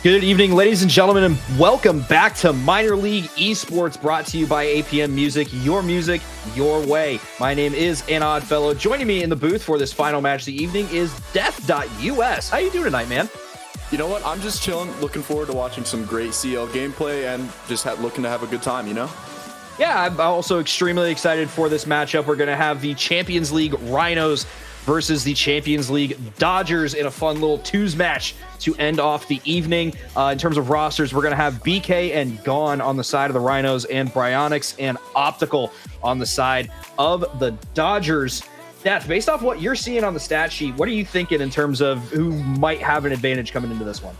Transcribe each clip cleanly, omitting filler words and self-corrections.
Good evening, ladies and gentlemen, and welcome back to Minor League Esports, brought to you by APM Music, your way. My name is An Odd Fellow. Joining me in the booth for this final match of the evening is Death.us. How you doing tonight, man? You know what? I'm just chilling, looking forward to watching some great CL gameplay and just looking to have a good time, you know? Yeah, I'm also extremely excited for this matchup. We're going to have the Champions League Rhinos versus the Champions League Dodgers in a fun little twos match to end off the evening. In terms of rosters, we're going to have BK and Gone on the side of the Rhinos and Bryonics and Optical on the side of the Dodgers. Death, based off what you're seeing on the stat sheet, what are you thinking in terms of who might have an advantage coming into this one?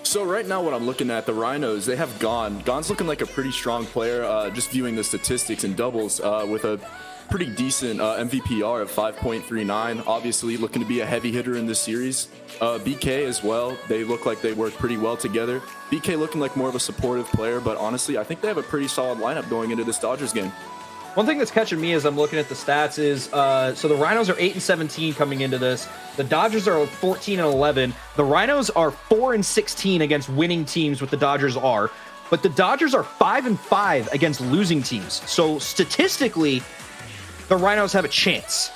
So right now what I'm looking at, the Rhinos, they have Gone. Gone's looking like a pretty strong player, just viewing the statistics and doubles with a pretty decent MVPR of 5.39. Obviously looking to be a heavy hitter in this series. BK as well, they look like they work pretty well together. BK looking like more of a supportive player, but honestly, I think they have a pretty solid lineup going into this Dodgers game. One thing that's catching me as I'm looking at the stats is, so the Rhinos are 8-17 coming into this. The Dodgers are 14-11. The Rhinos are 4-16 against winning teams, what the Dodgers are. But the Dodgers are 5-5 against losing teams. So statistically, the Rhinos have a chance,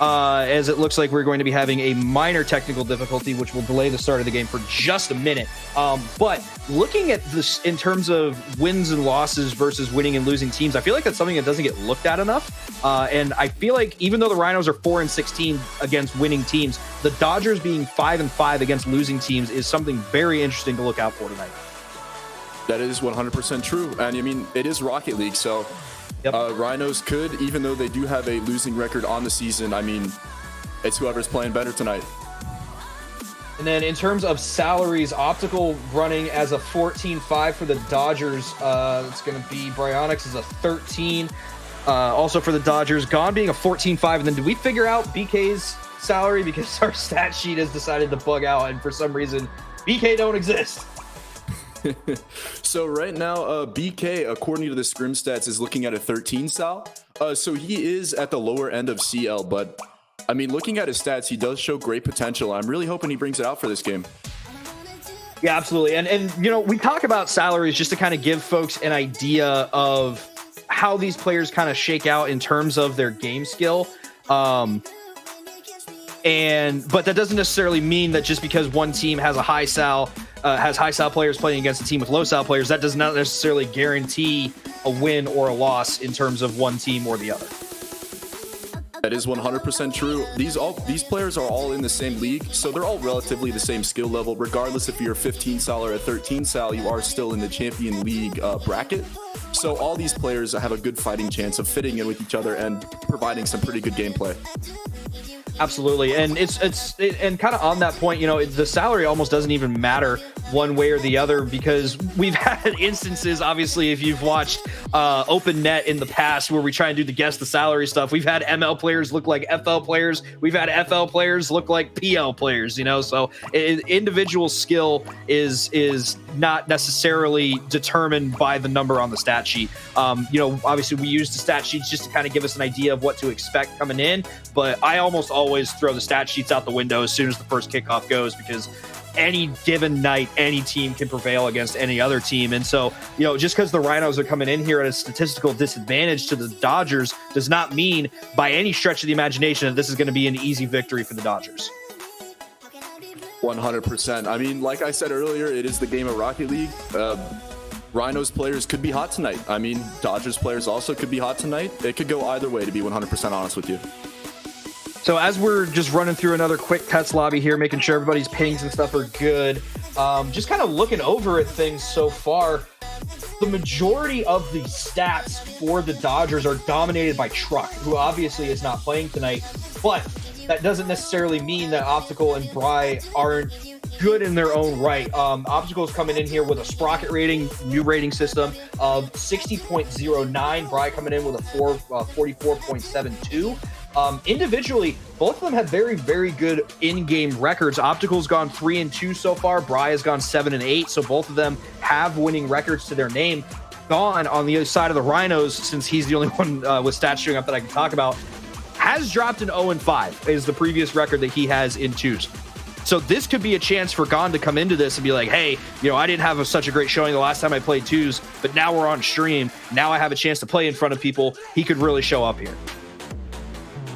as it looks like we're going to be having a minor technical difficulty, which will delay the start of the game for just a minute. But looking at this in terms of wins and losses versus winning and losing teams, I feel like that's something that doesn't get looked at enough. And I feel like even though the Rhinos are 4-16 against winning teams, the Dodgers being 5-5 against losing teams is something very interesting to look out for tonight. That is 100% true. And I mean, it is Rocket League, so yep. Rhinos could, even though they do have a losing record on the season, I mean, it's whoever's playing better tonight. And then in terms of salaries, Optical running as a 14-5 for the Dodgers. It's going to be Bryonics as a 13. Also for the Dodgers, Gone being a 14-5. And then did we figure out BK's salary? Because our stat sheet has decided to bug out, and for some reason, BK don't exist. So right now, BK, according to the Scrim stats, is looking at a 13 sal. So he is at the lower end of CL, but I mean, looking at his stats, he does show great potential. I'm really hoping he brings it out for this game. Yeah, absolutely. And you know, we talk about salaries just to kind of give folks an idea of how these players kind of shake out in terms of their game skill. But that doesn't necessarily mean that just because one team has a high sal, has high sal players playing against a team with low sal players, that does not necessarily guarantee a win or a loss in terms of one team or the other. That is 100% true. These players are all in the same league, so they're all relatively the same skill level. Regardless if you're 15 sal or a 13 sal, you are still in the Champion League bracket. So all these players have a good fighting chance of fitting in with each other and providing some pretty good gameplay. Absolutely. And it's kind of on that point, you know, the salary almost doesn't even matter one way or the other, because we've had instances, obviously, if you've watched Open Net in the past, where we try and do the guess the salary stuff. We've had ML players look like FL players. We've had FL players look like PL players, you know, so individual skill is not necessarily determined by the number on the stat sheet. You know, obviously we use the stat sheets just to kind of give us an idea of what to expect coming in, but I almost always throw the stat sheets out the window as soon as the first kickoff goes, because any given night, any team can prevail against any other team. And so, you know, just because the Rhinos are coming in here at a statistical disadvantage to the Dodgers does not mean by any stretch of the imagination that this is going to be an easy victory for the Dodgers. 100%. I mean, like I said earlier, it is the game of Rocket League. Rhinos players could be hot tonight. I mean, Dodgers players also could be hot tonight. It could go either way, to be 100% honest with you. So as we're just running through another quick test lobby here, making sure everybody's pings and stuff are good, just kind of looking over at things so far, the majority of the stats for the Dodgers are dominated by Truck, who obviously is not playing tonight, but that doesn't necessarily mean that Optical and Bry aren't good in their own right. Optical's coming in here with a Sprocket rating, new rating system of 60.09. Bry coming in with a 44.72. Individually, both of them have very, very good in-game records. Optical's gone 3-2 so far. Bry has gone 7-8. So both of them have winning records to their name. Gone on the other side of the Rhinos, since he's the only one with stats showing up that I can talk about, has dropped an 0-5 is the previous record that he has in twos. So this could be a chance for Gon to come into this and be like, hey, you know, I didn't have such a great showing the last time I played twos, but now we're on stream. Now I have a chance to play in front of people. He could really show up here.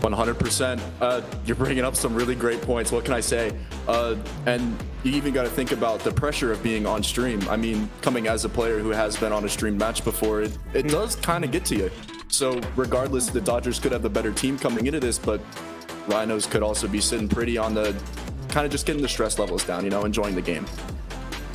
100%. You're bringing up some really great points. What can I say? And you even got to think about the pressure of being on stream. I mean, coming as a player who has been on a stream match before, it does kind of get to you. So regardless, the Dodgers could have the better team coming into this, but Rhinos could also be sitting pretty on the kind of just getting the stress levels down, you know, enjoying the game.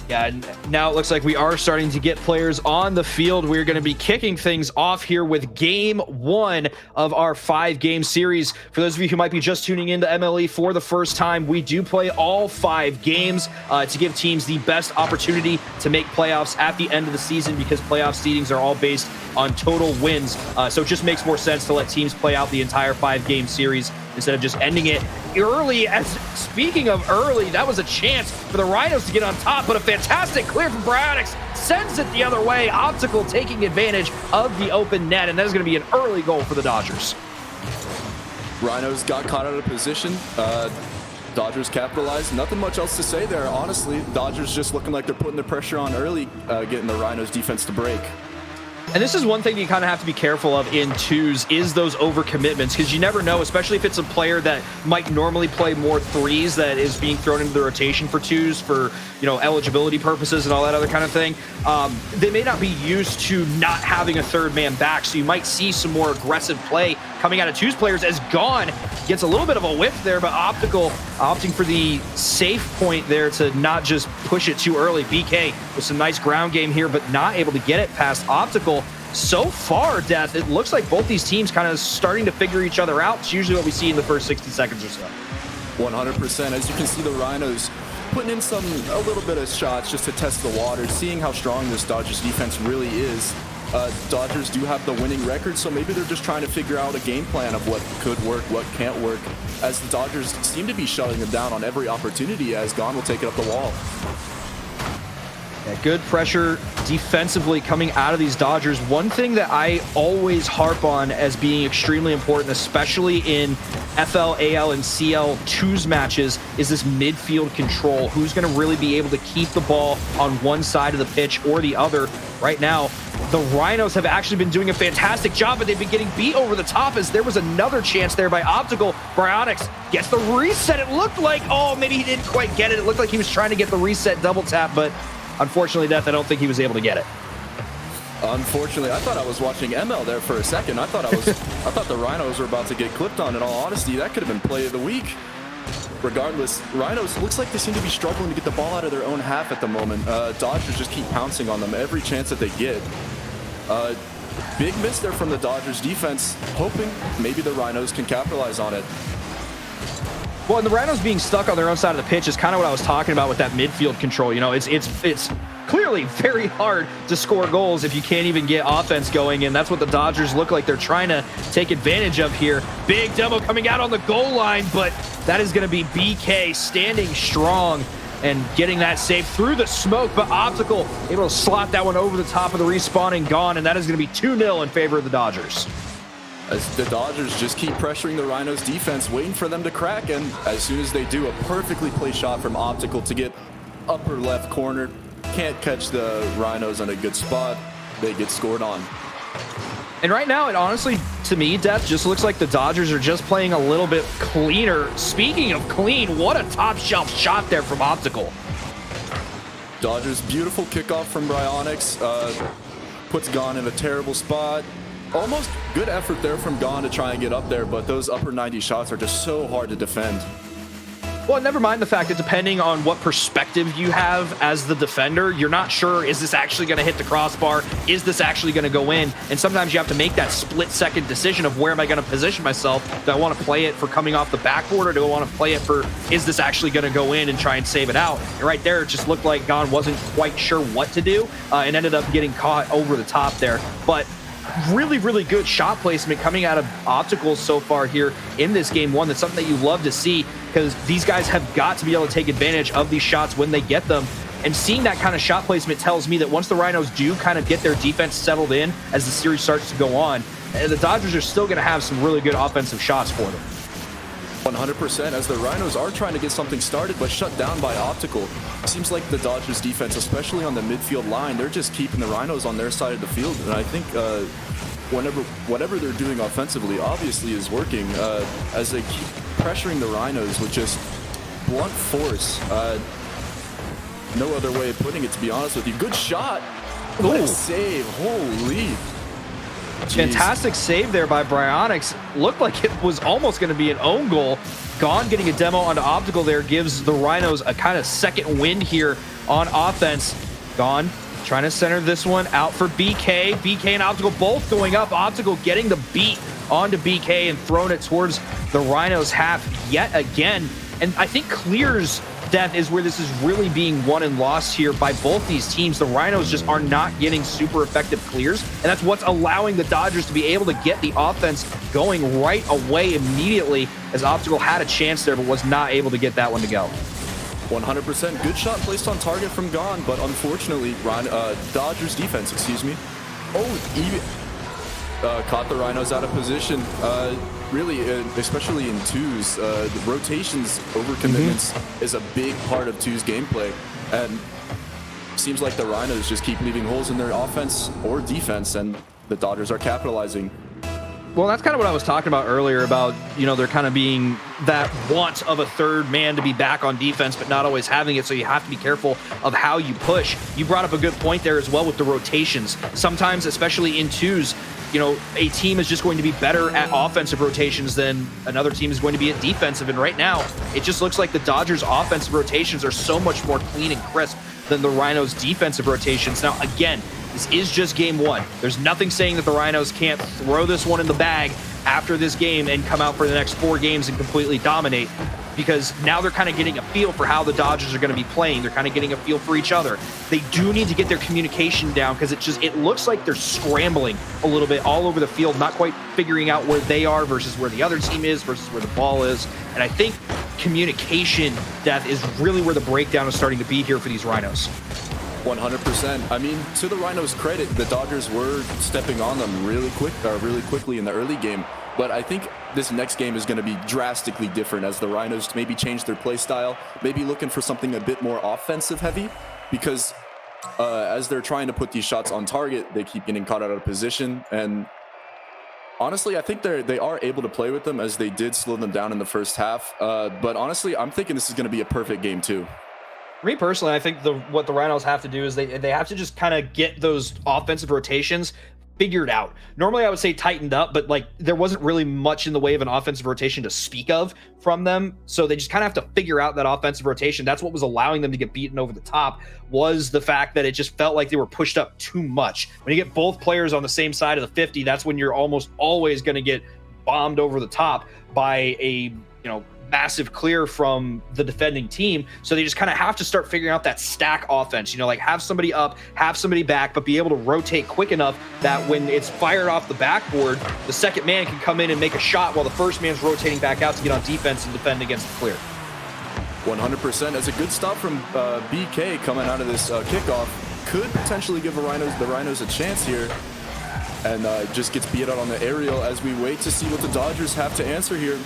Yeah, and now it looks like we are starting to get players on the field. We're going to be kicking things off here with game 1 of our 5-game series. For those of you who might be just tuning into MLE for the first time, we do play all 5 games to give teams the best opportunity to make playoffs at the end of the season, because playoff seedings are all based on total wins. So it just makes more sense to let teams play out the entire 5-game series instead of just ending it early. As speaking of early, that was a chance for the Rhinos to get on top, but a fantastic clear from Bryonics sends it the other way. Optical taking advantage of the open net, and that is going to be an early goal for the Dodgers. Rhinos got caught out of position. Dodgers capitalized. Nothing much else to say there, honestly. Dodgers just looking like they're putting the pressure on early, getting the Rhinos defense to break. And this is one thing you kind of have to be careful of in twos, is those overcommitments, because you never know, especially if it's a player that might normally play more threes that is being thrown into the rotation for twos for, you know, eligibility purposes and all that other kind of thing. They may not be used to not having a third man back, so you might see some more aggressive play coming out of twos players, as Gon gets a little bit of a whiff there, but Optical opting for the safe point there to not just push it too early. BK with some nice ground game here, but not able to get it past Optical. So far, Death, it looks like both these teams kind of starting to figure each other out. It's usually what we see in the first 60 seconds or so. 100%. As you can see, the Rhinos putting in a little bit of shots just to test the water, seeing how strong this Dodgers defense really is. Dodgers do have the winning record, so maybe they're just trying to figure out a game plan of what could work, what can't work, as the Dodgers seem to be shutting them down on every opportunity, as Gon will take it up the wall. Yeah, good pressure defensively coming out of these Dodgers. One thing that I always harp on as being extremely important, especially in FL, AL, and CL twos matches, is this midfield control. Who's going to really be able to keep the ball on one side of the pitch or the other? Right now, the Rhinos have actually been doing a fantastic job, but they've been getting beat over the top, as there was another chance there by Optical. Bryonics gets the reset. It looked like, oh, maybe he didn't quite get it. It looked like he was trying to get the reset double tap, but unfortunately, Death, I don't think he was able to get it. Unfortunately, I thought I was watching ML there for a second. I thought the Rhinos were about to get clipped on. In all honesty, that could have been play of the week. Regardless, Rhinos looks like they seem to be struggling to get the ball out of their own half at the moment. Dodgers just keep pouncing on them every chance that they get. Big miss there from the Dodgers defense, hoping maybe the Rhinos can capitalize on it. Well, and the Rhinos being stuck on their own side of the pitch is kind of what I was talking about with that midfield control. You know, it's clearly very hard to score goals if you can't even get offense going, and that's what the Dodgers look like they're trying to take advantage of here. Big demo coming out on the goal line, but that is going to be BK standing strong and getting that save through the smoke, but Optical able to slot that one over the top of the respawning Gon, and that is going to be 2-0 in favor of the Dodgers. As the Dodgers just keep pressuring the Rhinos defense, waiting for them to crack, and as soon as they do, a perfectly placed shot from Optical to get upper left corner. Can't catch the Rhinos on a good spot. They get scored on. And right now, it honestly, to me, Death, just looks like the Dodgers are just playing a little bit cleaner. Speaking of clean, what a top shelf shot there from Optical. Dodgers, beautiful kickoff from Bryonics. Puts Gon in a terrible spot. Almost good effort there from Gon to try and get up there, but those upper 90 shots are just so hard to defend. Well, never mind the fact that depending on what perspective you have as the defender, you're not sure, is this actually going to hit the crossbar? Is this actually going to go in? And sometimes you have to make that split-second decision of where am I going to position myself? Do I want to play it for coming off the backboard, or do I want to play it for, is this actually going to go in and try and save it out? And right there, it just looked like Gon wasn't quite sure what to do and ended up getting caught over the top there. But really, really good shot placement coming out of Optical so far here in this game one. That's something that you love to see, because these guys have got to be able to take advantage of these shots when they get them. And seeing that kind of shot placement tells me that once the Rhinos do kind of get their defense settled in as the series starts to go on, the Dodgers are still going to have some really good offensive shots for them. 100%, as the Rhinos are trying to get something started, but shut down by Optical. Seems like the Dodgers defense, especially on the midfield line, they're just keeping the Rhinos on their side of the field. And I think whatever they're doing offensively obviously is working, as they keep pressuring the Rhinos with just blunt force. No other way of putting it, to be honest with you. Good shot. What a save. Holy. Jeez. Fantastic save there by Bryonics. Looked like it was almost going to be an own goal. Gone getting a demo onto Optical there gives the Rhinos a kind of second wind here on offense. Gone trying to center this one out for BK. BK and Optical both going up. Optical getting the beat onto BK and throwing it towards the Rhinos half yet again. And I think Clear's death is where this is really being won and lost here by both these teams. The Rhinos just are not getting super effective clears, and that's what's allowing the Dodgers to be able to get the offense going right away immediately, as Optical had a chance there but was not able to get that one to go. 100%. Good shot placed on target from Gone, but unfortunately, Dodgers defense, even caught the Rhinos out of position. Really, especially in twos, the rotations over commitments is a big part of twos gameplay, and seems like the Rhinos just keep leaving holes in their offense or defense, and the Dodgers are capitalizing. Well, that's kind of what I was talking about earlier about, they're kind of being that want of a third man to be back on defense, but not always having it. So you have to be careful of how you push. You brought up a good point there as well with the rotations. Sometimes, especially in twos, a team is just going to be better at offensive rotations than another team is going to be at defensive. And right now, it just looks like the Dodgers' offensive rotations are so much more clean and crisp than the Rhinos' defensive rotations. Now, again, this is just game one. There's nothing saying that the Rhinos can't throw this one in the bag after this game and come out for the next 4 games and completely dominate, because now they're kind of getting a feel for how the Dodgers are going to be playing. They're kind of getting a feel for each other. They do need to get their communication down, because it looks like they're scrambling a little bit all over the field, not quite figuring out where they are versus where the other team is versus where the ball is. And I think communication death is really where the breakdown is starting to be here for these Rhinos. 100%. I mean, to the Rhinos' credit, the Dodgers were stepping on them really quickly in the early game. But I think this next game is going to be drastically different, as the Rhinos maybe change their play style, maybe looking for something a bit more offensive heavy, because as they're trying to put these shots on target, they keep getting caught out of position. And honestly, I think they are able to play with them, as they did slow them down in the first half. But honestly, I'm thinking this is going to be a perfect game too. For me personally, I think what the Rhinos have to do is they have to just kind of get those offensive rotations figured out. Normally I would say tightened up, but there wasn't really much in the way of an offensive rotation to speak of from them. So they just kind of have to figure out that offensive rotation. That's what was allowing them to get beaten over the top, was the fact that it just felt like they were pushed up too much. When you get both players on the same side of the 50, that's when you're almost always going to get bombed over the top by a, massive clear from the defending team. So they just kind of have to start figuring out that stack offense, have somebody up, have somebody back, but be able to rotate quick enough that when it's fired off the backboard, the second man can come in and make a shot while the first man's rotating back out to get on defense and defend against the clear. 100%. As a good stop from BK coming out of this kickoff, could potentially give the Rhinos a chance here, and just gets beat out on the aerial as we wait to see what the Dodgers have to answer here.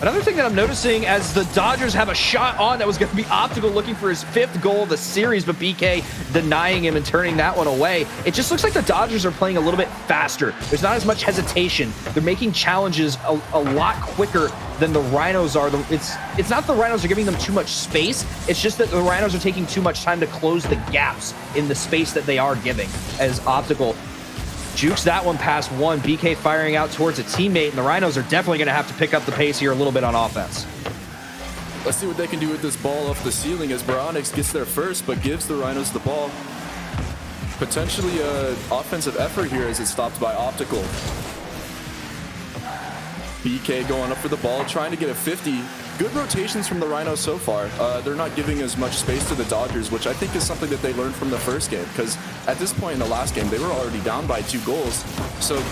Another thing that I'm noticing, as the Dodgers have a shot on that was going to be Optical looking for his 5th goal of the series, but BK denying him and turning that one away. It just looks like the Dodgers are playing a little bit faster. There's not as much hesitation. They're making challenges a lot quicker than the Rhinos are. It's not that the Rhinos are giving them too much space. It's just that the Rhinos are taking too much time to close the gaps in the space that they are giving, as Optical jukes that one past one. BK firing out towards a teammate, and the Rhinos are definitely going to have to pick up the pace here a little bit on offense. Let's see what they can do with this ball off the ceiling, as Bryonics gets there first, but gives the Rhinos the ball. Potentially an offensive effort here as it's stopped by Optical. BK going up for the ball, trying to get a 50. Good rotations from the Rhinos so far. They're not giving as much space to the Dodgers, which I think is something that they learned from the first game, because at this point in the last game, they were already down by 2 goals. So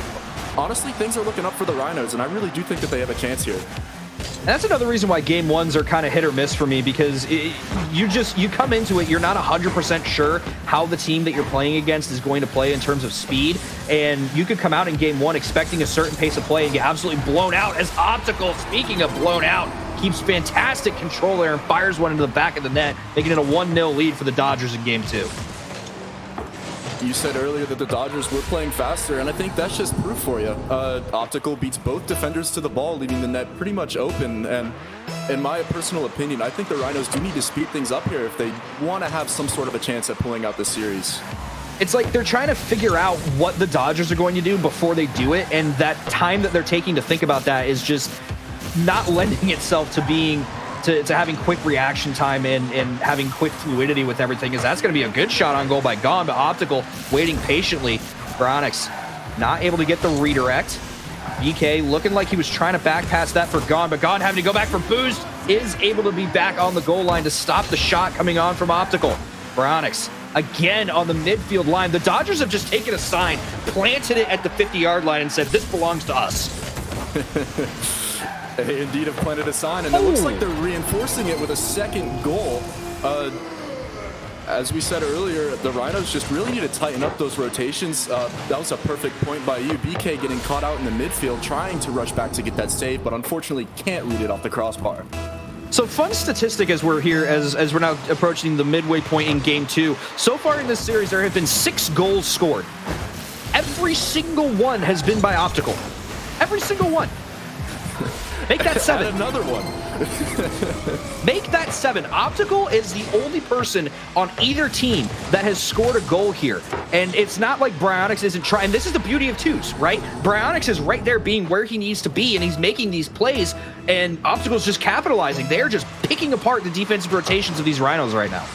honestly, things are looking up for the Rhinos, and I really do think that they have a chance here. And that's another reason why game ones are kind of hit or miss for me, because you come into it, you're not 100% sure how the team that you're playing against is going to play in terms of speed, and you could come out in game one expecting a certain pace of play and get absolutely blown out, as Optical, speaking of blown out, keeps fantastic control there and fires one into the back of the net, making it a 1-0 lead for the Dodgers in game two. You said earlier that the Dodgers were playing faster, and I think that's just proof for you. Optical beats both defenders to the ball, leaving the net pretty much open. And in my personal opinion, I think the Rhinos do need to speed things up here if they want to have some sort of a chance at pulling out the series. It's like they're trying to figure out what the Dodgers are going to do before they do it, and that time that they're taking to think about that is just not lending itself to being to having quick reaction time and having quick fluidity with everything, is that's going to be a good shot on goal by Gone, but Optical waiting patiently. Bronix not able to get the redirect. BK looking like he was trying to back pass that for Gone, but Gone having to go back for boost, is able to be back on the goal line to stop the shot coming on from Optical. Bronix again on the midfield line. The Dodgers have just taken a sign, planted it at the 50-yard line, and said, this belongs to us. They indeed have planted a sign, and it looks like they're reinforcing it with a second goal. As we said earlier, the Rhinos just really need to tighten up those rotations. That was a perfect point by you. BK getting caught out in the midfield, trying to rush back to get that save, but unfortunately can't read it off the crossbar. So fun statistic as we're here, as we're now approaching the midway point in game two. So far in this series, there have been 6 goals scored. Every single one has been by Optical. Every single one. Make that 7. Add another one. Make that 7. Optical is the only person on either team that has scored a goal here. And it's not like Bryonics isn't trying. This is the beauty of twos, right? Bryonics is right there being where he needs to be, and he's making these plays, and Optical's just capitalizing. They're just picking apart the defensive rotations of these Rhinos right now.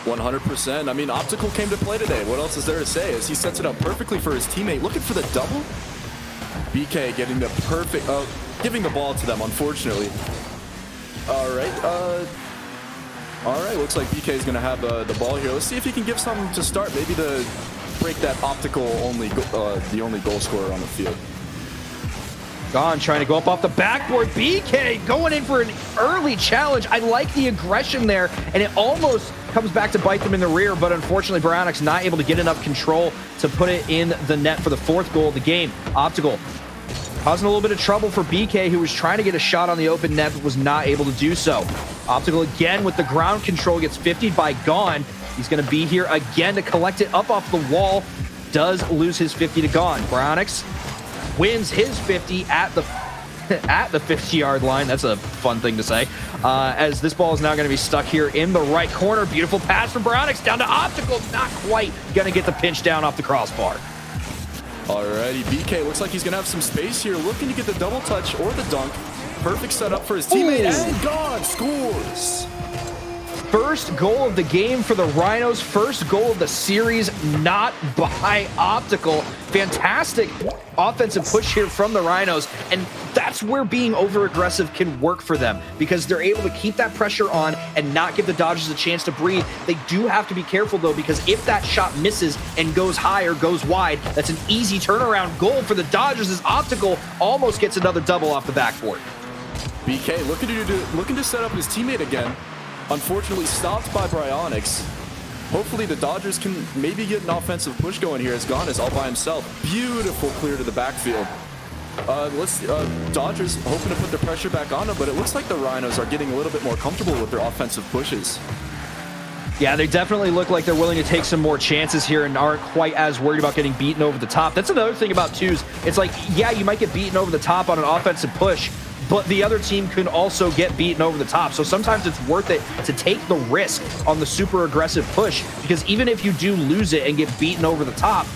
100%. I mean, Optical came to play today. What else is there to say? As he sets it up perfectly for his teammate, looking for the double. BK getting the perfect, giving the ball to them, unfortunately. All right, looks like BK is going to have the ball here. Let's see if he can give something to start, maybe to break that Optical the only goal scorer on the field. Gone trying to go up off the backboard. BK going in for an early challenge. I like the aggression there, and it almost comes back to bite them in the rear, but unfortunately Bryonics not able to get enough control to put it in the net for the 4th goal of the game. Optical causing a little bit of trouble for BK, who was trying to get a shot on the open net but was not able to do so. Optical again with the ground control, gets 50'd by Gone. He's going to be here again to collect it up off the wall. Does lose his 50 to Gone. Bryonics wins his 50 at the 50-yard line. That's a fun thing to say. As this ball is now going to be stuck here in the right corner. Beautiful pass from Bryonics down to Optical. Not quite going to get the pinch down off the crossbar. Alrighty, BK looks like he's going to have some space here, looking to get the double touch or the dunk. Perfect setup for his teammate, and Gone scores! First goal of the game for the Rhinos. First goal of the series, not by Optical. Fantastic offensive push here from the Rhinos, and that's where being over-aggressive can work for them, because they're able to keep that pressure on and not give the Dodgers a chance to breathe. They do have to be careful, though, because if that shot misses and goes high or goes wide, that's an easy turnaround goal for the Dodgers, as Optical almost gets another double off the backboard. BK looking to set up his teammate again. Unfortunately stopped by Bryonics. Hopefully the Dodgers can maybe get an offensive push going here, as Gone is all by himself. Beautiful clear to the backfield. Dodgers hoping to put the pressure back on them, but it looks like the Rhinos are getting a little bit more comfortable with their offensive pushes. Yeah, they definitely look like they're willing to take some more chances here and aren't quite as worried about getting beaten over the top. That's another thing about twos. It's like, yeah, you might get beaten over the top on an offensive push, but the other team can also get beaten over the top. So sometimes it's worth it to take the risk on the super aggressive push, because even if you do lose it and get beaten over the top,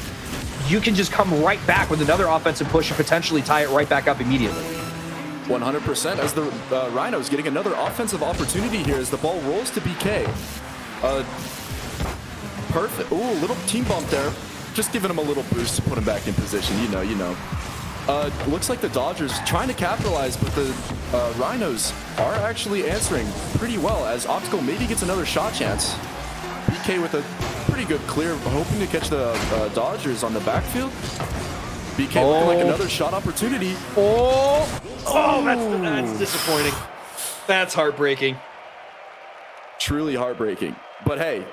you can just come right back with another offensive push and potentially tie it right back up immediately. 100%, as the Rhinos getting another offensive opportunity here as the ball rolls to BK. Perfect. Ooh, little team bump there. Just giving him a little boost to put him back in position. You know. Looks like the Dodgers trying to capitalize, but the Rhinos are actually answering pretty well, as Optical maybe gets another shot chance. BK with a pretty good clear, hoping to catch the Dodgers on the backfield. BK looking like another shot opportunity. Oh, that's disappointing. That's heartbreaking. Truly heartbreaking. But hey,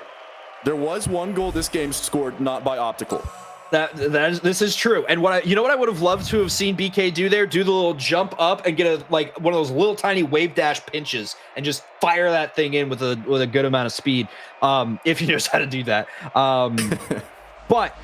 there was one goal this game scored not by Optical. This is true. And what I would have loved to have seen BK do there, do the little jump up and get one of those little tiny wave dash pinches and just fire that thing in with a good amount of speed. If he knows how to do that. But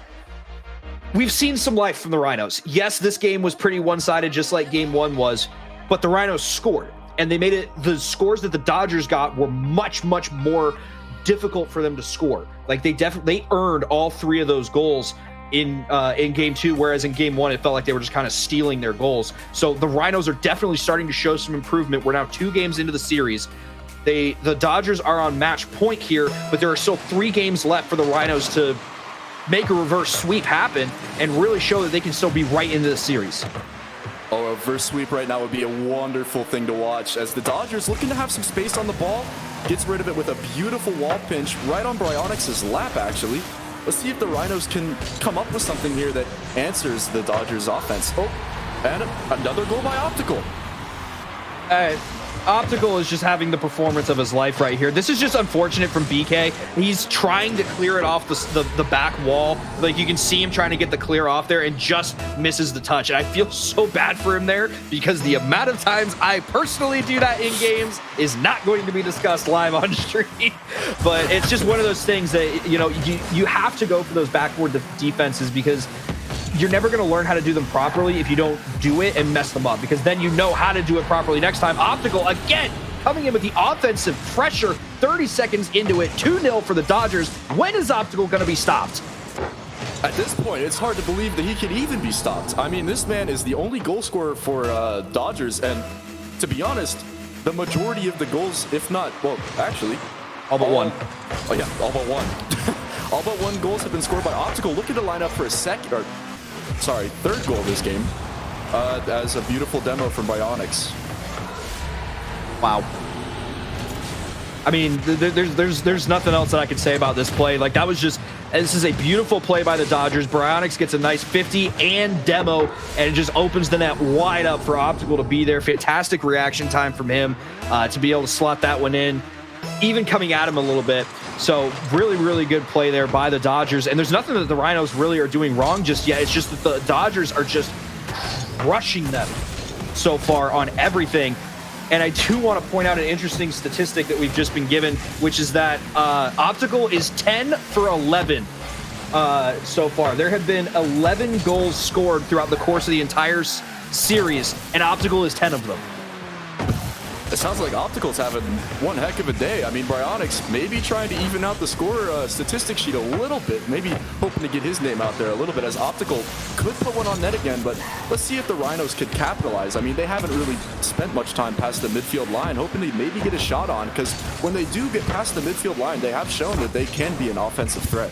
we've seen some life from the Rhinos. Yes, this game was pretty one-sided, just like game one was, but the Rhinos scored, and they made it. The scores that the Dodgers got were much, much more difficult for them to score. Like they earned all three of those goals in game two, whereas in game one it felt like they were just kind of stealing their goals. So the Rhinos are definitely starting to show some improvement. We're now 2 games into the series. The Dodgers are on match point here, but there are still 3 games left for the Rhinos to make a reverse sweep happen and really show that they can still be right into the series. Oh, a reverse sweep right now would be a wonderful thing to watch, as the Dodgers, looking to have some space on the ball, gets rid of it with a beautiful wall pinch right on Bryonyx's lap, actually. Let's see if the Rhinos can come up with something here that answers the Dodgers' offense. Oh, and another goal by Optical. Optical is just having the performance of his life right here. This is just unfortunate from BK. He's trying to clear it off the back wall. Like, you can see him trying to get the clear off there and just misses the touch. And I feel so bad for him there, because the amount of times I personally do that in games is not going to be discussed live on stream. But it's just one of those things that, you have to go for those backward defenses, because you're never going to learn how to do them properly if you don't do it and mess them up, because then you know how to do it properly next time. Optical, again, coming in with the offensive pressure, 30 seconds into it, 2-0 for the Dodgers. When is Optical going to be stopped? At this point, it's hard to believe that he can even be stopped. I mean, this man is the only goal scorer for Dodgers, and to be honest, the majority of the goals, if not, well, actually, all but one. Oh yeah, all but one. All but one goals have been scored by Optical. Looking to line up for a third goal this game, as a beautiful demo from Bryonyx. Wow. I mean, there's nothing else that I can say about this play. Like, this is a beautiful play by the Dodgers. Bryonyx gets a nice 50 and demo, and it just opens the net wide up for Optical to be there. Fantastic reaction time from him to be able to slot that one in, even coming at him a little bit. So really, really good play there by the Dodgers. And there's nothing that the Rhinos really are doing wrong just yet. It's just that the Dodgers are just crushing them so far on everything. And I do want to point out an interesting statistic that we've just been given, which is that Optical is 10 for 11 so far. There have been 11 goals scored throughout the course of the entire series, and Optical is 10 of them. It sounds like Optical's having one heck of a day. I mean, Bryonyx maybe trying to even out the score statistic sheet a little bit, maybe hoping to get his name out there a little bit, as Optical could put one on net again, but let's see if the Rhinos could capitalize. I mean, they haven't really spent much time past the midfield line, hoping to maybe get a shot on, because when they do get past the midfield line, they have shown that they can be an offensive threat.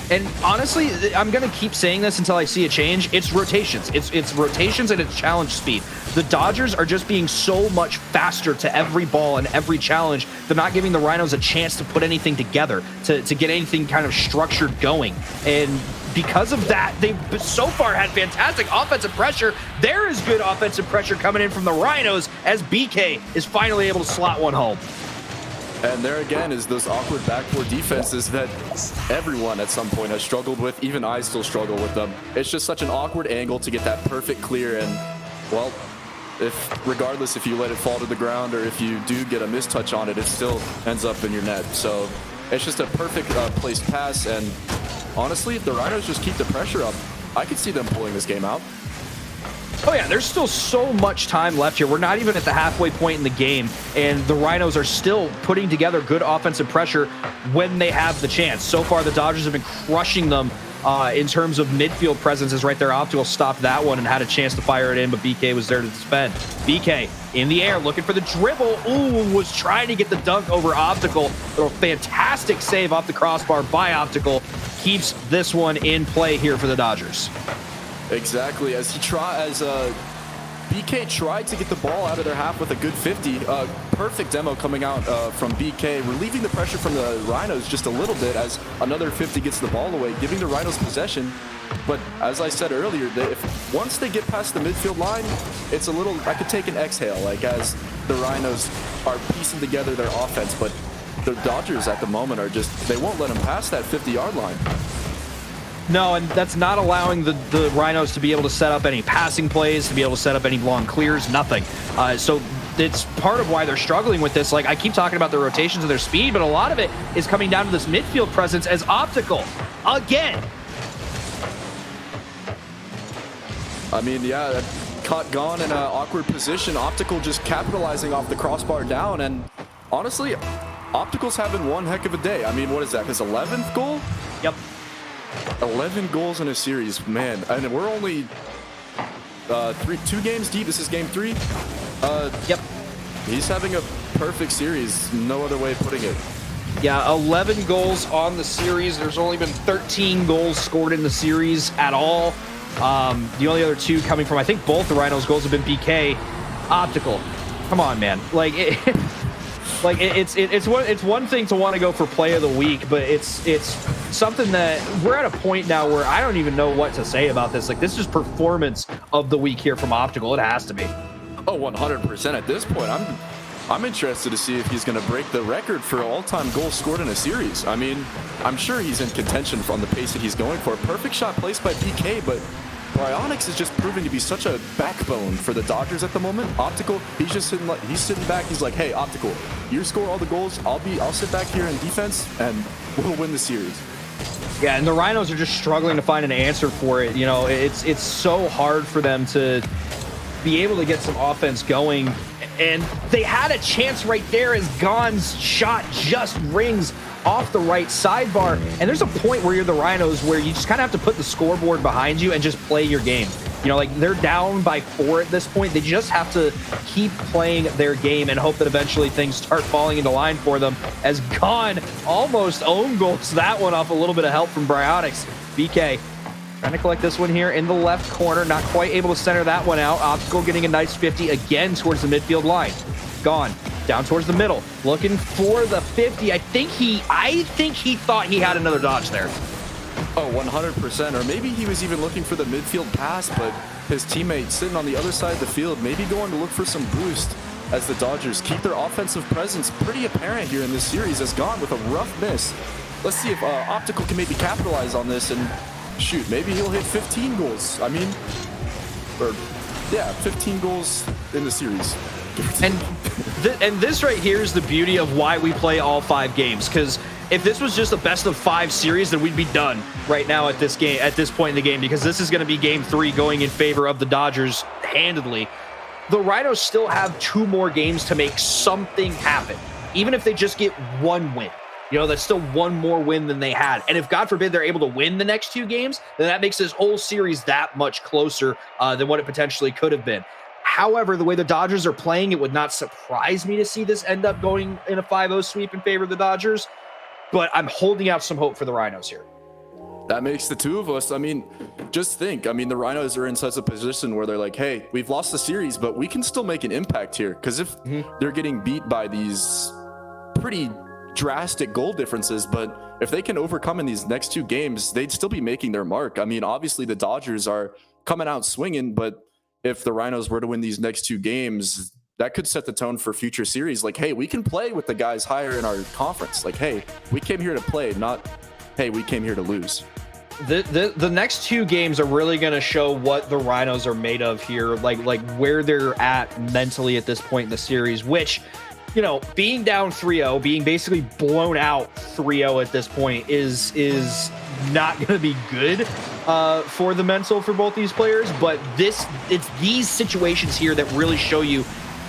And honestly, I'm going to keep saying this until I see a change. It's rotations. It's rotations and it's challenge speed. The Dodgers are just being so much faster to every ball and every challenge. They're not giving the Rhinos a chance to put anything together, to get anything kind of structured going. And because of that, they've so far had fantastic offensive pressure. There is good offensive pressure coming in from the Rhinos, as BK is finally able to slot one home. And there again is those awkward backboard defenses that everyone at some point has struggled with. Even I still struggle with them. It's just such an awkward angle to get that perfect clear. And, well, regardless if you let it fall to the ground or if you do get a mistouch on it, it still ends up in your net. So it's just a perfect placed pass. And honestly, if the Rhinos just keep the pressure up, I could see them pulling this game out. Oh yeah, there's still so much time left here. We're not even at the halfway point in the game, and the Rhinos are still putting together good offensive pressure when they have the chance. So far, the Dodgers have been crushing them in terms of midfield presence. Is right there. Optical stopped that one and had a chance to fire it in, but BK was there to defend. BK in the air, looking for the dribble. Ooh, was trying to get the dunk over Optical. A fantastic save off the crossbar by Optical. Keeps this one in play here for the Dodgers. Exactly, as BK BK tried to get the ball out of their half with a good 50. Perfect demo coming out from BK, relieving the pressure from the Rhinos just a little bit as another 50 gets the ball away, giving the Rhinos possession. But as I said earlier, once they get past the midfield line, it's a little, I could take an exhale, like as the Rhinos are piecing together their offense, but the Dodgers at the moment are just, they won't let them pass that 50-yard line. No, and that's not allowing the Rhinos to be able to set up any passing plays, to be able to set up any long clears, nothing. So it's part of why they're struggling with this. Like, I keep talking about their rotations and their speed, but a lot of it is coming down to this midfield presence as Optical, again. I mean, yeah, caught Gone in an awkward position. Optical just capitalizing off the crossbar down, and honestly, Optical's having one heck of a day. I mean, what is that, his 11th goal? Yep. 11 goals in a series, man. And we're only 2 games deep. This is game 3. Yep. He's having a perfect series. No other way of putting it. Yeah, 11 goals on the series. There's only been 13 goals scored in the series at all. The only other 2 coming from, I think both the Rhinos' goals have been BK. Optical. Come on, man. Like, it's one thing to want to go for play of the week, but it's something that we're at a point now where I don't even know what to say about this. Like, this is performance of the week here from Optical. It has to be. Oh, 100% at this point. I'm interested to see if he's going to break the record for all-time goals scored in a series. I mean, I'm sure he's in contention from the pace that he's going for. Perfect shot placed by BK, but Bryonics is just proving to be such a backbone for the Dodgers at the moment. Optical, he's just sitting back. He's like, hey, Optical, you score all the goals. I'll sit back here in defense, and we'll win the series. Yeah, and the Rhinos are just struggling to find an answer for it. You know, it's so hard for them to be able to get some offense going. And they had a chance right there as Gone's shot just rings off the right sidebar. And there's a point where you're the Rhinos where you just kind of have to put the scoreboard behind you and just play your game. You know, like, they're down by 4 at this point. They just have to keep playing their game and hope that eventually things start falling into line for them, as Gone almost own goals that one off a little bit of help from Bryonics. BK trying to collect this one here in the left corner, not quite able to center that one out. Optical getting a nice 50 again towards the midfield line. Gone down towards the middle, looking for the 50. I think he thought he had another dodge there. Oh, 100%. Or maybe he was even looking for the midfield pass, but his teammate sitting on the other side of the field, maybe going to look for some boost as the Dodgers keep their offensive presence pretty apparent here in this series, as Gone with a rough miss. Let's see if Optical can maybe capitalize on this and shoot, maybe he'll hit 15 goals. I mean, 15 goals in the series. And this right here is the beauty of why we play all 5 games, because if this was just a best of 5 series, then we'd be done right now at this point in the game, because this is going to be game 3 going in favor of the Dodgers handedly. The Rhinos still have 2 more games to make something happen, even if they just get 1 win. You know, that's still 1 more win than they had. And if, God forbid, they're able to win the next 2 games, then that makes this whole series that much closer than what it potentially could have been. However, the way the Dodgers are playing, it would not surprise me to see this end up going in a 5-0 sweep in favor of the Dodgers. But I'm holding out some hope for the Rhinos here. That makes the 2 of us. I mean, just think. I mean, the Rhinos are in such a position where they're like, hey, we've lost the series, but we can still make an impact here. Because if they're getting beat by these pretty drastic goal differences, but if they can overcome in these next 2 games, they'd still be making their mark. I mean, obviously the Dodgers are coming out swinging, but if the Rhinos were to win these next 2 games, that could set the tone for future series. Like, hey, we can play with the guys higher in our conference. Like, hey, we came here to play, not, hey, we came here to lose. The next 2 games are really going to show what the Rhinos are made of here, like where they're at mentally at this point in the series, which, you know, being down 3-0, being basically blown out 3-0 at this point is not going to be good for the mental for both these players. But it's these situations here that really show you,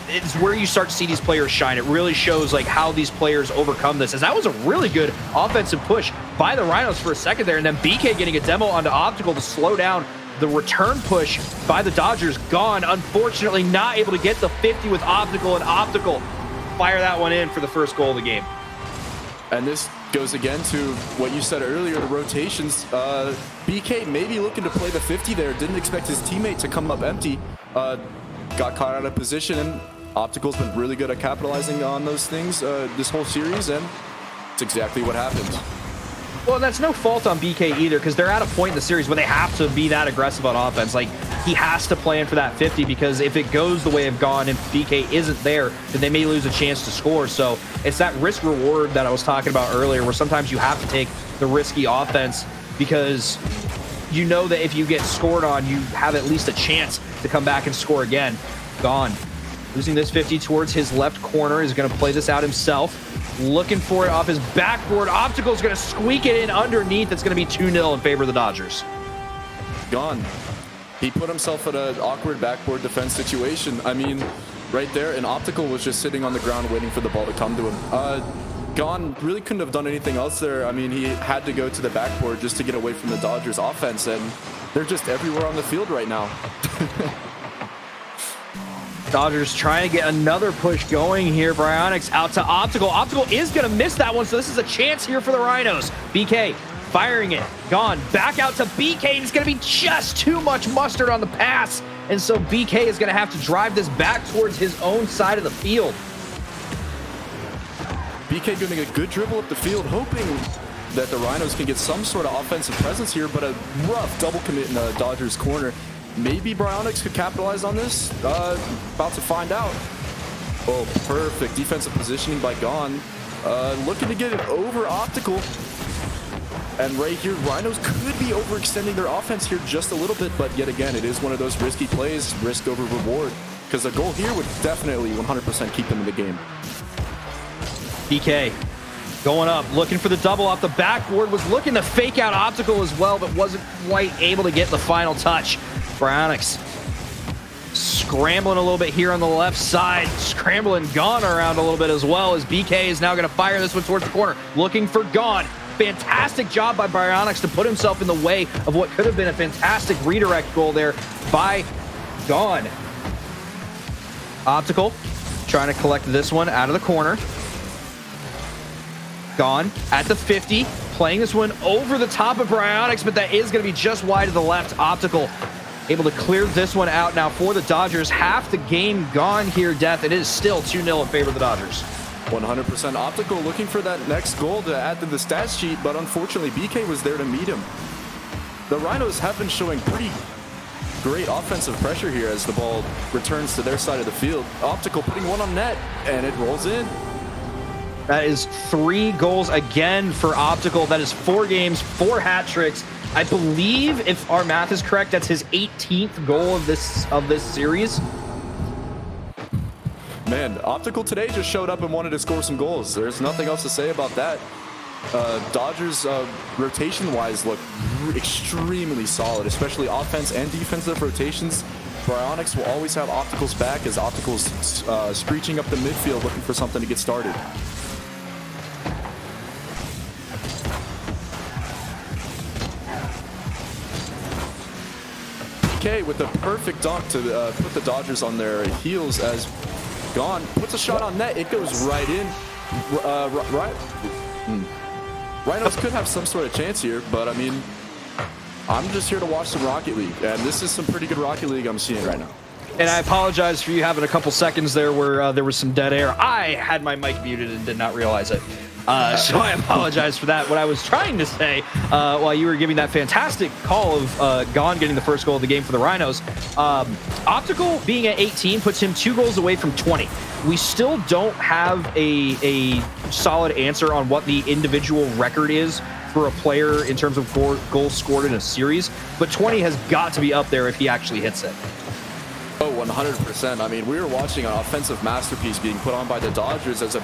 it's where you start to see these players shine. It really shows like how these players overcome this. As that was a really good offensive push by the Rhinos for a second there, and then BK getting a demo onto Optical to slow down the return push by the Dodgers. Gone, unfortunately, not able to get the 50 with Optical, and Optical fire that one in for the first goal of the game. And this goes again to what you said earlier, the rotations. BK maybe looking to play the 50 there, didn't expect his teammate to come up empty. got caught out of position, and Optical's been really good at capitalizing on those things this whole series, and it's exactly what happened. Well, that's no fault on BK either, because they're at a point in the series where they have to be that aggressive on offense. Like, he has to plan for that 50, because if it goes the way of Gone and BK isn't there, then they may lose a chance to score. So it's that risk reward that I was talking about earlier, where sometimes you have to take the risky offense, because you know that if you get scored on, you have at least a chance to come back and score again. Gone. Losing this 50 towards his left corner, is going to play this out himself. Looking for it off his backboard. Optical's going to squeak it in underneath. It's going to be 2-0 in favor of the Dodgers. Gone. He put himself in an awkward backboard defense situation. I mean, right there, and Optical was just sitting on the ground waiting for the ball to come to him. Gone really couldn't have done anything else there. I mean, he had to go to the backboard just to get away from the Dodgers offense, and they're just everywhere on the field right now. Dodgers trying to get another push going here. Bryonics out to Optical. Optical is going to miss that one, so this is a chance here for the Rhinos. BK firing it. Gone. Back out to BK. It's going to be just too much mustard on the pass, and so BK is going to have to drive this back towards his own side of the field. BK doing a good dribble up the field, hoping that the Rhinos can get some sort of offensive presence here, but a rough double commit in the Dodgers' corner. Maybe Bryonics could capitalize on this. About to find out. Oh, perfect defensive positioning by Gone. Looking to get it over Optical. And right here, Rhinos could be overextending their offense here just a little bit, but yet again, it is one of those risky plays, risk over reward, because a goal here would definitely 100% keep them in the game. BK going up, looking for the double off the backboard, was looking to fake out Optical as well, but wasn't quite able to get the final touch. Bryonics scrambling a little bit here on the left side, scrambling Gone around a little bit as well, as BK is now going to fire this one towards the corner, looking for Gone. Fantastic job by Bryonics to put himself in the way of what could have been a fantastic redirect goal there by Gone. Optical trying to collect this one out of the corner. Gone at the 50, playing this one over the top of Bryonics, but that is going to be just wide to the left. Optical able to clear this one out now for the Dodgers. Half the game gone here, Death. It is still 2-0 in favor of the Dodgers. 100% Optical looking for that next goal to add to the stat sheet, but unfortunately BK was there to meet him. The Rhinos have been showing pretty great offensive pressure here as the ball returns to their side of the field. Optical putting one on net, and it rolls in. That is 3 goals again for Optical. That is 4 games, 4 hat tricks. I believe, if our math is correct, that's his 18th goal of this series. Man, Optical today just showed up and wanted to score some goals. There's nothing else to say about that. Dodgers, rotation-wise, look extremely solid, especially offense and defensive rotations. Bryonics will always have Optical's back as Optical's screeching up the midfield looking for something to get started. BK with the perfect dunk to put the Dodgers on their heels as Gone puts a shot on net. It goes right in. Rhinos could have some sort of chance here, but I mean, I'm just here to watch some Rocket League, and this is some pretty good Rocket League I'm seeing right now. And I apologize for you having a couple seconds there where there was some dead air. I had my mic muted and did not realize it. So I apologize for that. What I was trying to say while you were giving that fantastic call of Gone getting the first goal of the game for the Rhinos, Optical being at 18 puts him 2 goals away from 20. We still don't have a solid answer on what the individual record is for a player in terms of goals scored in a series, but 20 has got to be up there if he actually hits it. Oh, 100%. I mean, we were watching an offensive masterpiece being put on by the Dodgers as a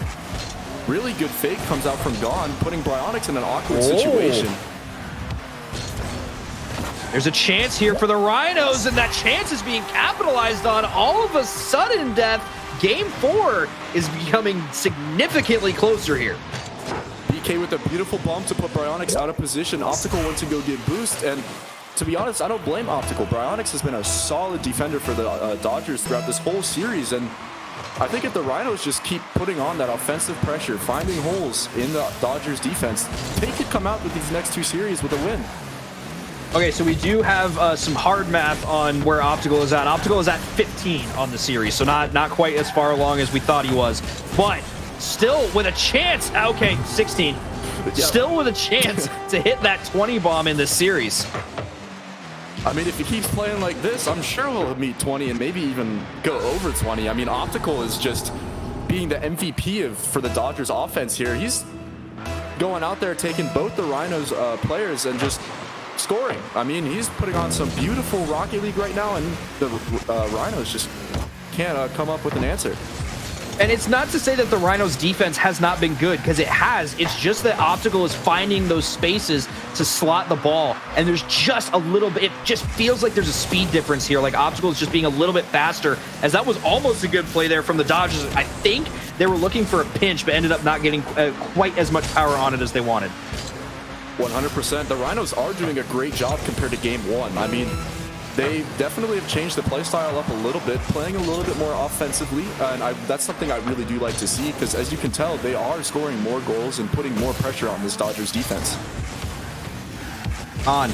really good fake comes out from Gone, putting Bryonics in an awkward situation. There's a chance here for the Rhinos, and that chance is being capitalized on. All of a sudden, Death, Game 4 is becoming significantly closer here. BK with a beautiful bump to put Bryonics out of position. Optical went to go get boost, and to be honest, I don't blame Optical. Bryonics has been a solid defender for the Dodgers throughout this whole series, and I think if the Rhinos just keep putting on that offensive pressure, finding holes in the Dodgers defense, they could come out with these next 2 series with a win. Okay, so we do have some hard math on where Optical is at. Optical is at 15 on the series, so not quite as far along as we thought he was, but still with a chance. Okay, 16. Yep. Still with a chance to hit that 20 bomb in this series. I mean, if he keeps playing like this, I'm sure he'll meet 20 and maybe even go over 20. I mean, Optical is just being the MVP for the Dodgers offense here. He's going out there taking both the Rhinos players and just scoring. I mean, he's putting on some beautiful Rocket League right now, and the Rhinos just can't come up with an answer. And it's not to say that the Rhinos defense has not been good, because it has. It's just that Optical is finding those spaces to slot the ball, and there's just a little bit, it just feels like there's a speed difference here. Like Optical is just being a little bit faster, as that was almost a good play there from the Dodgers. I think they were looking for a pinch, but ended up not getting quite as much power on it as they wanted. 100%. The Rhinos are doing a great job compared to game one. I mean, they definitely have changed the play style up a little bit, playing a little bit more offensively, and that's something I really do like to see, because as you can tell, they are scoring more goals and putting more pressure on this Dodgers defense. Trying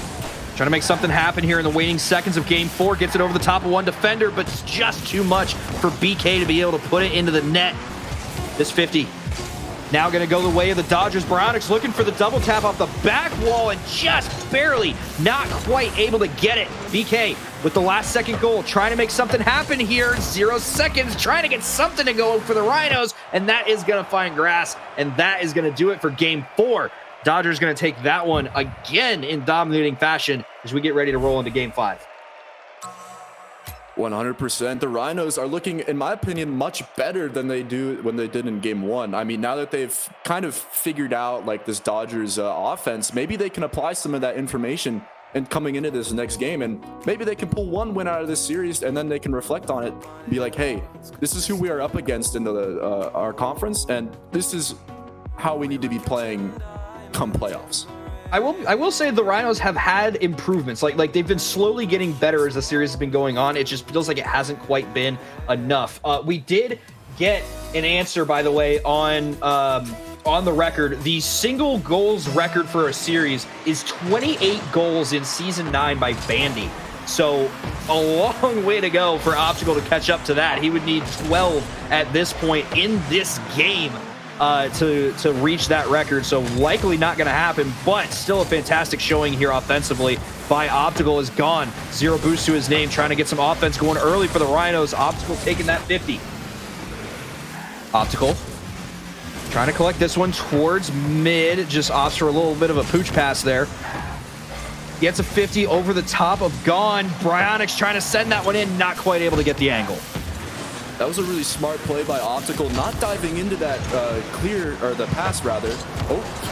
to make something happen here in the waning seconds of game 4. Gets it over the top of one defender, but it's just too much for BK to be able to put it into the net. This 50 now going to go the way of the Dodgers. Bryonics looking for the double tap off the back wall and just barely, not quite able to get it. BK with the last second goal, trying to make something happen here. 0 seconds, trying to get something to go for the Rhinos, and that is going to find grass, and that is going to do it for game 4. Dodgers going to take that one again in dominating fashion as we get ready to roll into game 5. 100%. The Rhinos are looking, in my opinion, much better than they did in game 1. I mean, now that they've kind of figured out like this Dodgers offense, maybe they can apply some of that information and coming into this next game, and maybe they can pull one win out of this series, and then they can reflect on it and be like, hey, this is who we are up against in our conference, and this is how we need to be playing come playoffs. I will say the Rhinos have had improvements. Like they've been slowly getting better as the series has been going on. It just feels like it hasn't quite been enough. We did get an answer, by the way, on the record. The single goals record for a series is 28 goals in season 9 by Bandy. So a long way to go for Optical to catch up to that. He would need 12 at this point in this game to reach that record, so likely not going to happen, but still a fantastic showing here offensively by Optical. Is gone. 0 boost to his name, trying to get some offense going early for the Rhinos. Optical taking that 50. Optical trying to collect this one towards mid, just opts for a little bit of a pooch pass there. Gets a 50 over the top of Gone. Bryonics trying to send that one in, not quite able to get the angle. That was a really smart play by Optical, not diving into that the pass rather.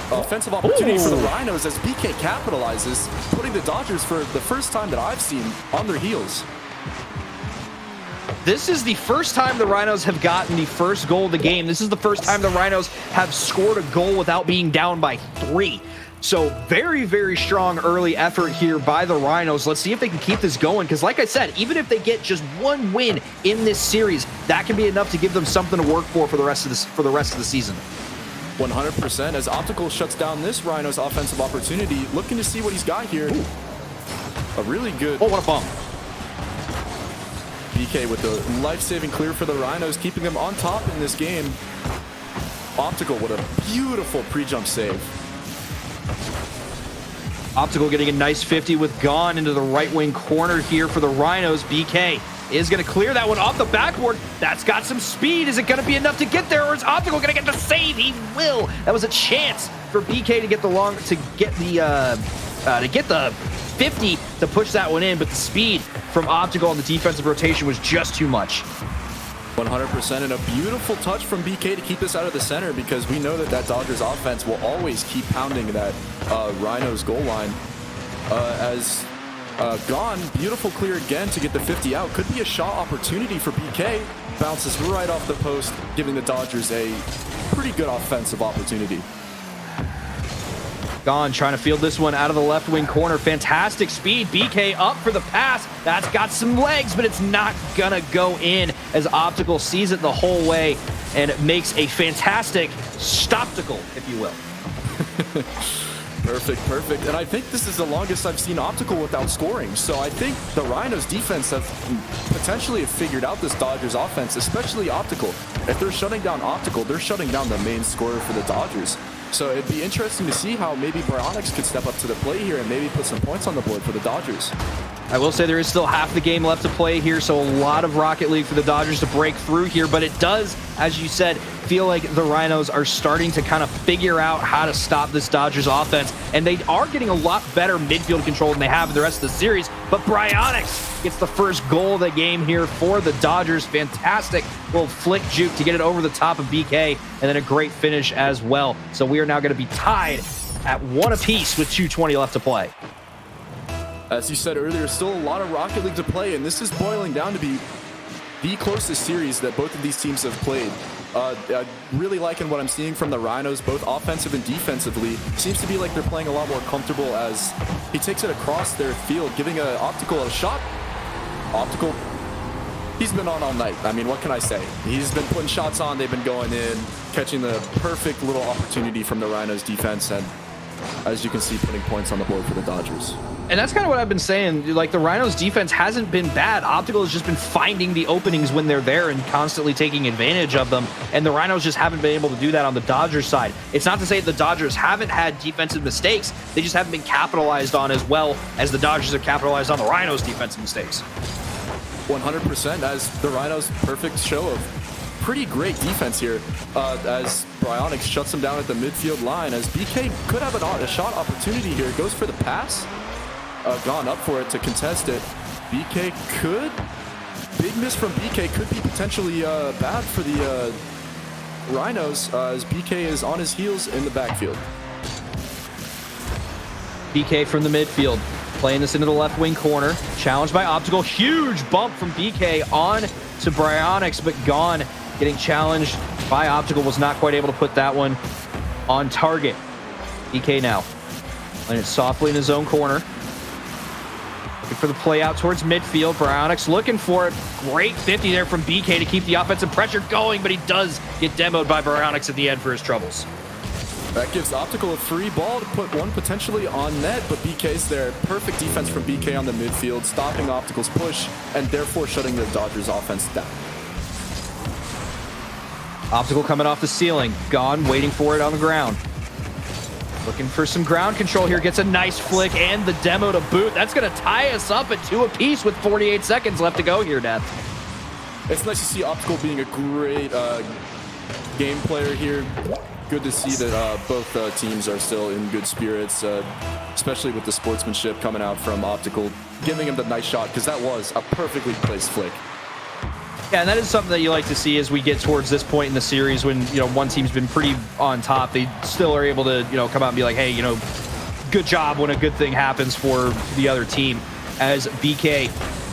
Offensive opportunity for the Rhinos as BK capitalizes, putting the Dodgers for the first time that I've seen on their heels. This is the first time the Rhinos have gotten the first goal of the game. This is the first time the Rhinos have scored a goal without being down by 3. So very, very strong early effort here by the Rhinos. Let's see if they can keep this going, because like I said, even if they get just one win in this series, that can be enough to give them something to work for the rest of the season. 100%. As Optical shuts down this Rhinos offensive opportunity, looking to see what he's got here. Ooh. A really good. Oh, what a bump. BK with the life-saving clear for the Rhinos, keeping them on top in this game. Optical with a beautiful pre-jump save. Optical getting a nice 50 with Gone into the right wing corner here for the Rhinos. BK is going to clear that one off the backboard. That's got some speed. Is it going to be enough to get there, or is Optical going to get the save? He will. That was a chance for BK to get the 50 to push that one in, but the speed from Optical on the defensive rotation was just too much. 100%, and a beautiful touch from BK to keep this out of the center, because we know that Dodgers offense will always keep pounding that Rhinos goal line. As Gone, beautiful clear again to get the 50 out. Could be a shot opportunity for BK. Bounces right off the post, giving the Dodgers a pretty good offensive opportunity. Gone trying to field this one out of the left wing corner. Fantastic speed. BK up for the pass. That's got some legs, but it's not gonna go in, as Optical sees it the whole way and makes a fantastic stoptical, if you will. Perfect. And I think this is the longest I've seen Optical without scoring. So I think the Rhinos defense have potentially figured out this Dodgers offense, especially Optical. If they're shutting down Optical, they're shutting down the main scorer for the Dodgers. So it'd be interesting to see how maybe Bryonics could step up to the plate here and maybe put some points on the board for the Dodgers. I will say there is still half the game left to play here, so a lot of Rocket League for the Dodgers to break through here, but it does, as you said, feel like the Rhinos are starting to kind of figure out how to stop this Dodgers offense, and they are getting a lot better midfield control than they have in the rest of the series, but Bryonics gets the first goal of the game here for the Dodgers. Fantastic little flick juke to get it over the top of BK, and then a great finish as well. So we are now going to be tied at 1 apiece with 2:20 left to play. As you said earlier, still a lot of Rocket League to play, and this is boiling down to be the closest series that both of these teams have played. Really liking what I'm seeing from the Rhinos, both offensive and defensively. Seems to be like they're playing a lot more comfortable as he takes it across their field, giving Optical a shot. Optical, he's been on all night. I mean, what can I say? He's been putting shots on, they've been going in, catching the perfect little opportunity from the Rhinos defense, and as you can see, putting points on the board for the Dodgers. And that's kind of what I've been saying. Like, the Rhinos defense hasn't been bad. Optical has just been finding the openings when they're there and constantly taking advantage of them. And the Rhinos just haven't been able to do that on the Dodgers side. It's not to say the Dodgers haven't had defensive mistakes. They just haven't been capitalized on as well as the Dodgers have capitalized on the Rhinos' defensive mistakes. 100%, as the Rhinos' perfect show of pretty great defense here, as Bryonics shuts him down at the midfield line, as BK could have a shot opportunity here. Goes for the pass. Gone up for it to contest it. BK could, big miss from BK, could be potentially bad for the Rhinos, as BK is on his heels in the backfield. BK from the midfield, playing this into the left wing corner, challenged by Optical. Huge bump from BK on to Bryonics, but gone. Getting challenged by Optical, was not quite able to put that one on target. BK now playing it softly in his own corner. Looking for the play out towards midfield. Bryonics looking for it. Great 50 there from BK to keep the offensive pressure going, but he does get demoed by Bryonics at the end for his troubles. That gives Optical a free ball to put one potentially on net, but BK's there. Perfect defense from BK on the midfield, stopping Optical's push, and therefore shutting the Dodgers offense down. Optical coming off the ceiling. Gone, waiting for it on the ground. Looking for some ground control here. Gets a nice flick and the demo to boot. That's going to tie us up at 2 apiece with 48 seconds left to go here, Death. It's nice to see Optical being a great game player here. Good to see that both teams are still in good spirits, especially with the sportsmanship coming out from Optical, giving him the nice shot, because that was a perfectly placed flick. Yeah, and that is something that you like to see as we get towards this point in the series when, one team's been pretty on top. They still are able to, come out and be like, hey, good job when a good thing happens for the other team. As BK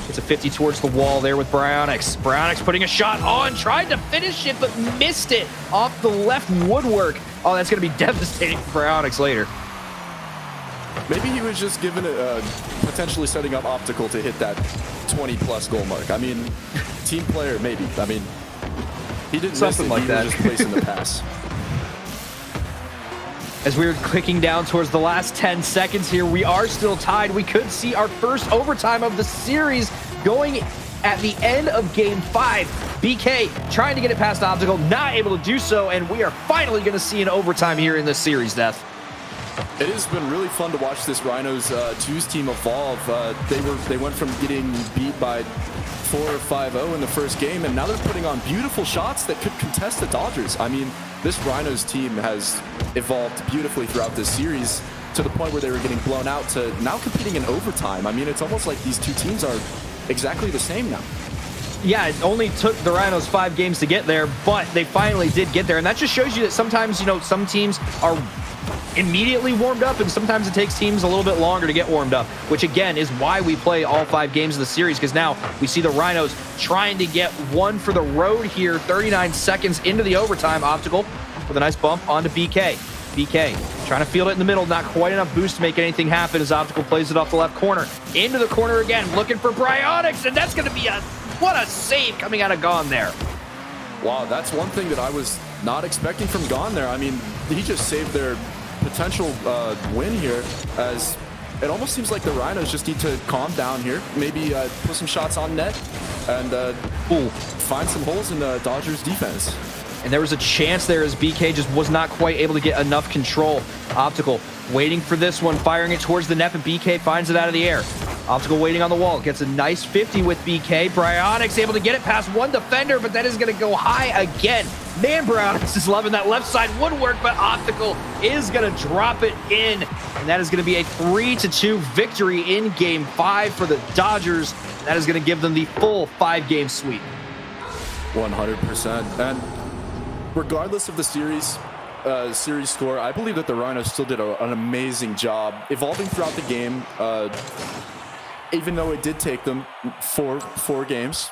gets a 50 towards the wall there with Bryonics. Bryonics putting a shot on, tried to finish it, but missed it off the left woodwork. Oh, that's going to be devastating for Bryonics later. Maybe he was just given potentially setting up Optical to hit that 20-plus goal mark. I mean, team player, maybe. I mean, he didn't something miss it. Like that. He was just placing the pass. As we're clicking down towards the last 10 seconds here, we are still tied. We could see our first overtime of the series going at the end of Game 5. BK trying to get it past Optical, not able to do so, and we are finally going to see an overtime here in this series, Death. It has been really fun to watch this Rhinos 2's team evolve. They went from getting beat by 4 or 5-0 in the first game, and now they're putting on beautiful shots that could contest the Dodgers. I mean, this Rhinos team has evolved beautifully throughout this series to the point where they were getting blown out to now competing in overtime. I mean, it's almost like these two teams are exactly the same now. Yeah, it only took the Rhinos 5 games to get there, but they finally did get there. And that just shows you that sometimes, some teams are immediately warmed up, and sometimes it takes teams a little bit longer to get warmed up, which again is why we play all 5 games of the series, because now we see the Rhinos trying to get one for the road here. 39 seconds into the overtime. Optical with a nice bump onto BK. BK trying to field it in the middle, not quite enough boost to make anything happen as Optical plays it off the left corner. Into the corner again, looking for Bryonics, and that's going to be what a save coming out of Gone there. Wow, that's one thing that I was not expecting from Gone there. I mean, he just saved their potential win here, as it almost seems like the Rhinos just need to calm down here, maybe put some shots on net, and find some holes in the Dodgers defense. And there was a chance there as BK just was not quite able to get enough control. Optical waiting for this one, firing it towards the net, but BK finds it out of the air. Optical waiting on the wall, gets a nice 50 with BK. Bryonics able to get it past one defender, but that is going to go high again. Man, Bryonics is loving that left side woodwork, but Optical is going to drop it in. And that is going to be a 3-2 victory in Game 5 for the Dodgers. That is going to give them the full 5-game sweep. 100%. And regardless of the series score, I believe that the Rhinos still did an amazing job evolving throughout the game. Even though it did take them four games,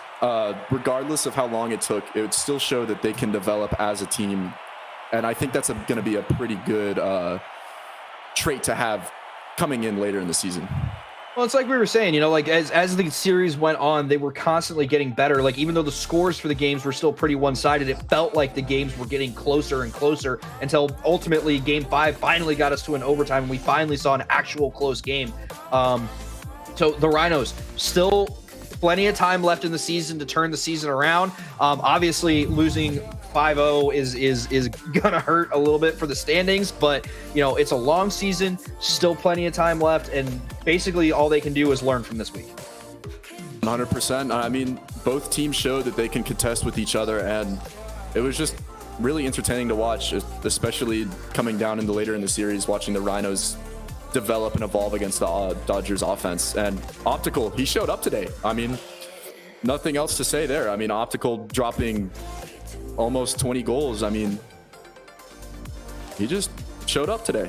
regardless of how long it took, it would still show that they can develop as a team. And I think that's going to be a pretty good trait to have coming in later in the season. Well, it's like we were saying, you know, like as the series went on, they were constantly getting better. Like even though the scores for the games were still pretty one-sided, it felt like the games were getting closer and closer until ultimately Game 5 finally got us to an overtime, and we finally saw an actual close game. So the Rhinos still plenty of time left in the season to turn the season around. Obviously losing 5-0 is gonna hurt a little bit for the standings, but you know, it's a long season, still plenty of time left, and basically all they can do is learn from this week. 100%. I mean, both teams showed that they can contest with each other, and it was just really entertaining to watch, especially coming down in the later in the series, watching the Rhinos develop and evolve against the Dodgers offense. And Optical, he showed up today. I mean, nothing else to say there. I mean, Optical dropping almost 20 goals. I mean, he just showed up today.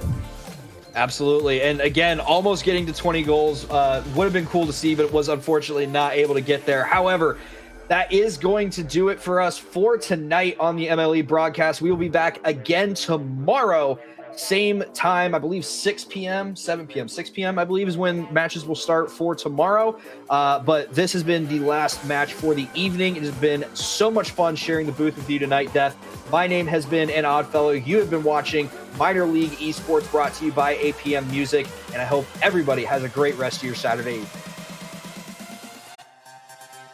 Absolutely. And again, almost getting to 20 goals would have been cool to see, but was unfortunately not able to get there. However, that is going to do it for us for tonight on the MLE broadcast. We will be back again tomorrow. Same time, I believe 6 p.m., 7 p.m., 6 p.m., I believe is when matches will start for tomorrow. But this has been the last match for the evening. It has been so much fun sharing the booth with you tonight, Death. My name has been An Oddfellow. You have been watching Minor League Esports, brought to you by APM Music. And I hope everybody has a great rest of your Saturday evening.